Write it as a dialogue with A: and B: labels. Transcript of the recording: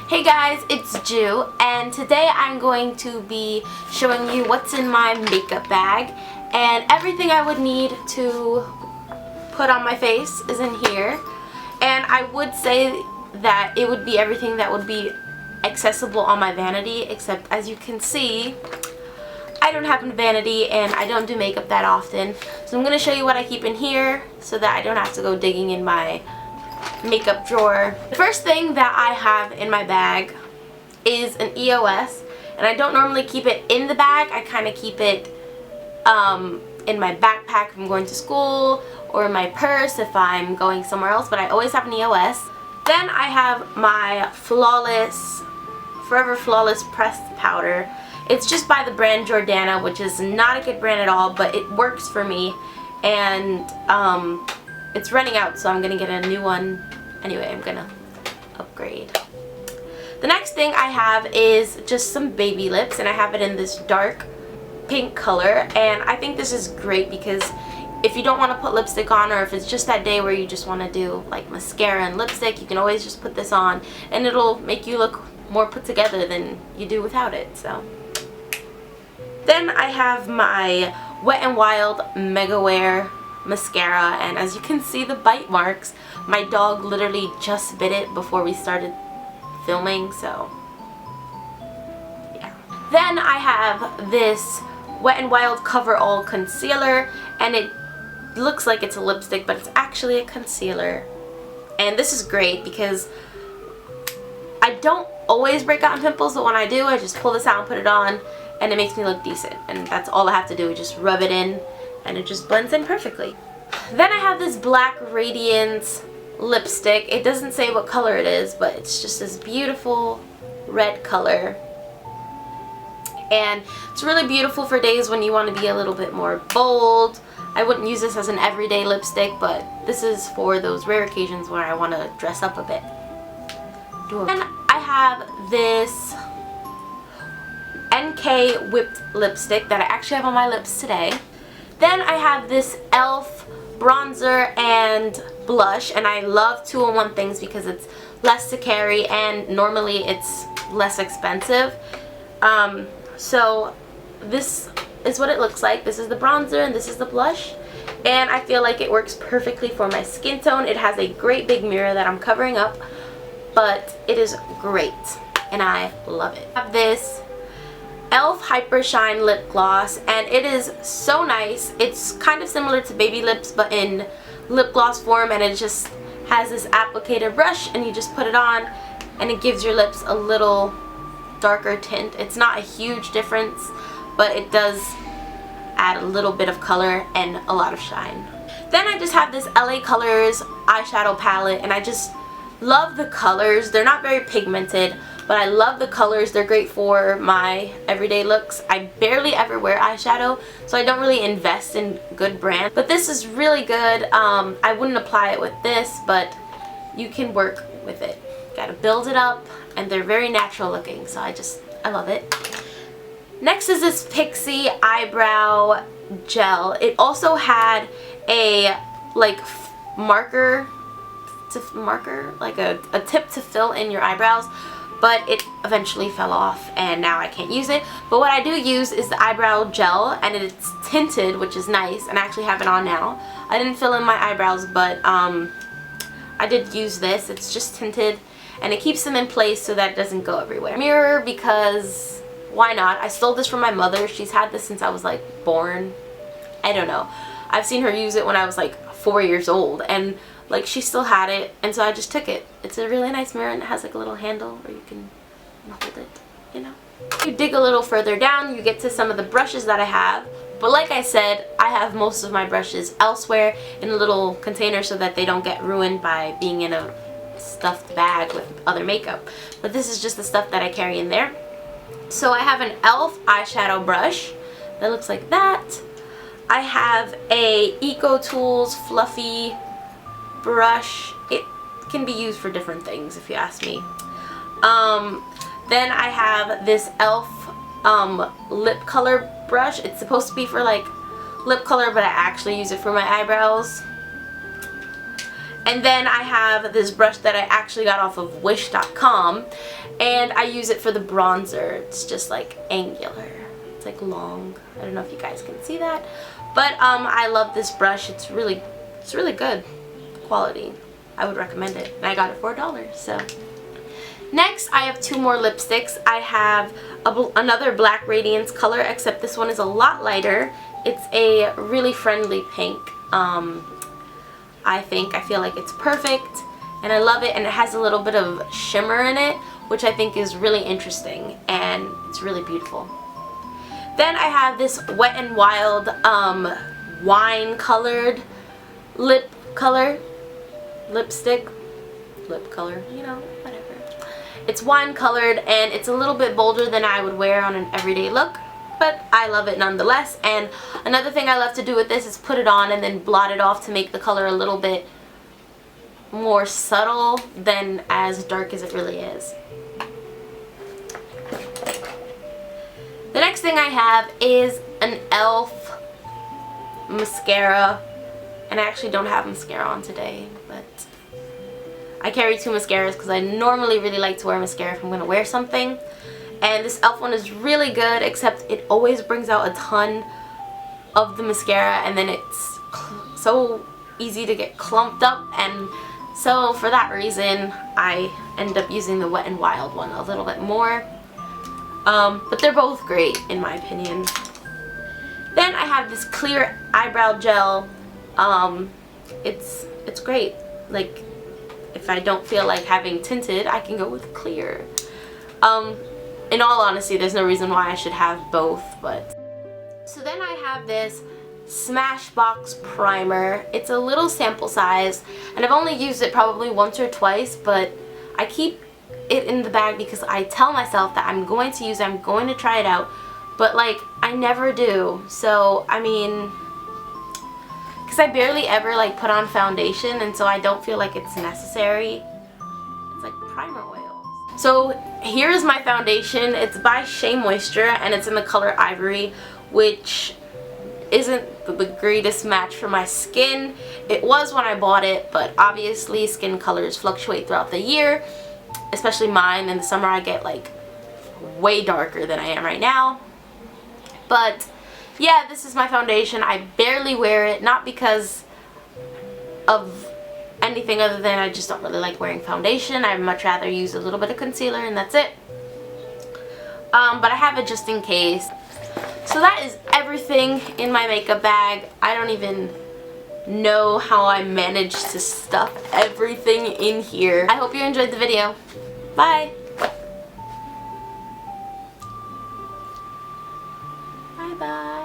A: Hey guys, it's Ju, and today I'm going to be showing you what's in my makeup bag, and everything I would need to put on my face is in here. And I would say that it would be everything that would be accessible on my vanity, except as you can see, I don't have a vanity and I don't do makeup that often. So I'm going to show you what I keep in here so that I don't have to go digging in my makeup drawer. The first thing that I have in my bag is an EOS, and I don't normally keep it in the bag. I kind of keep it in my backpack if I'm going to school, or in my purse if I'm going somewhere else, but I always have an EOS. Then I have my Forever Flawless pressed powder. It's just by the brand Jordana, which is not a good brand at all, but it works for me, and it's running out, so I'm gonna get a new one. Anyway, I'm gonna upgrade. The next thing I have is just some baby lips, and I have it in this dark pink color, and I think this is great because if you don't want to put lipstick on, or if it's just that day where you just want to do like mascara and lipstick, you can always just put this on and it'll make you look more put together than you do without it. So then I have my Wet n Wild Mega Wear mascara, and as you can see the bite marks, my dog literally just bit it before we started filming, so yeah. Then I have this Wet n Wild Cover All concealer, and it looks like it's a lipstick, but it's actually a concealer. And this is great because I don't always break out in pimples, but when I do, I just pull this out and put it on, and it makes me look decent, and that's all I have to do is just rub it in, and it just blends in perfectly. Then I have this Black Radiance lipstick. It doesn't say what color it is, but it's just this beautiful red color, and it's really beautiful for days when you want to be a little bit more bold. I wouldn't use this as an everyday lipstick, but this is for those rare occasions where I want to dress up a bit. And I have this NK Whipped lipstick that I actually have on my lips today. Then I have this e.l.f. bronzer and blush, and I love 2-in-1 things because it's less to carry and normally it's less expensive. So this is what it looks like. This is the bronzer and this is the blush, and I feel like it works perfectly for my skin tone. It has a great big mirror that I'm covering up, but it is great and I love it. I have this e.l.f. Hyper Shine lip gloss, and it is so nice. It's kind of similar to Baby Lips but in lip gloss form, and it just has this applicator brush, and you just put it on and it gives your lips a little darker tint. It's not a huge difference, but it does add a little bit of color and a lot of shine. Then I just have this LA Colors eyeshadow palette, and I just love the colors. They're not very pigmented, but I love the colors. They're great for my everyday looks. I barely ever wear eyeshadow, so I don't really invest in good brands. But this is really good. I wouldn't apply it with this, but you can work with it. Gotta build it up, and they're very natural looking, so I love it. Next is this Pixie eyebrow gel. It also had a like marker, like a tip to fill in your eyebrows, but it eventually fell off and now I can't use it. But what I do use is the eyebrow gel, and it's tinted, which is nice, and I actually have it on now. I didn't fill in my eyebrows, but I did use this. It's just tinted, and it keeps them in place so that it doesn't go everywhere. Mirror, because why not? I stole this from my mother. She's had this since I was like born. I don't know. I've seen her use it when I was like 4 years old, and like she still had it, and so I just took it. It's a really nice mirror, and it has like a little handle where you can hold it, you know. You dig a little further down, you get to some of the brushes that I have, but like I said, I have most of my brushes elsewhere in a little container so that they don't get ruined by being in a stuffed bag with other makeup. But this is just the stuff that I carry in there. So I have an e.l.f. eyeshadow brush that looks like that. I have a Eco Tools fluffy brush. It can be used for different things if you ask me. Then I have this e.l.f. Lip color brush. It's supposed to be for like lip color, but I actually use it for my eyebrows. And then I have this brush that I actually got off of wish.com, and I use it for the bronzer. It's just like angular. It's like long. I don't know if you guys can see that, but I love this brush. It's really good quality. I would recommend it, and I got it for $1. So next, I have 2 more lipsticks. I have another Black Radiance color, except this one is a lot lighter. It's a really friendly pink. I feel like it's perfect, and I love it, and it has a little bit of shimmer in it, which I think is really interesting, and it's really beautiful. Then I have this Wet n Wild wine colored lip color. Lipstick, lip color, you know, whatever. It's wine colored, and it's a little bit bolder than I would wear on an everyday look, but I love it nonetheless. And another thing I love to do with this is put it on and then blot it off to make the color a little bit more subtle than as dark as it really is. The next thing I have is an e.l.f. mascara. And I actually don't have mascara on today, but I carry 2 mascaras because I normally really like to wear mascara if I'm going to wear something. And this e.l.f. one is really good, except it always brings out a ton of the mascara, and then it's so easy to get clumped up, and so for that reason I end up using the Wet n Wild one a little bit more. But they're both great in my opinion. Then I have this clear eyebrow gel. It's great. Like, if I don't feel like having tinted, I can go with clear. In all honesty, there's no reason why I should have both, but. So then I have this Smashbox primer. It's a little sample size, and I've only used it probably once or twice, but I keep it in the bag because I tell myself that I'm going to use it, I'm going to try it out, but like, I never do. So, I mean, because I barely ever like put on foundation, and so I don't feel like it's necessary. It's like primer oil. So here's my foundation. It's by Shea Moisture, and it's in the color Ivory, which isn't the greatest match for my skin. It was when I bought it, but obviously skin colors fluctuate throughout the year, especially mine. In the summer I get like way darker than I am right now. But yeah, this is my foundation. I barely wear it, not because of anything other than I just don't really like wearing foundation. I'd much rather use a little bit of concealer and that's it. But I have it just in case. So that is everything in my makeup bag. I don't even know how I managed to stuff everything in here. I hope you enjoyed the video. Bye! Bye bye!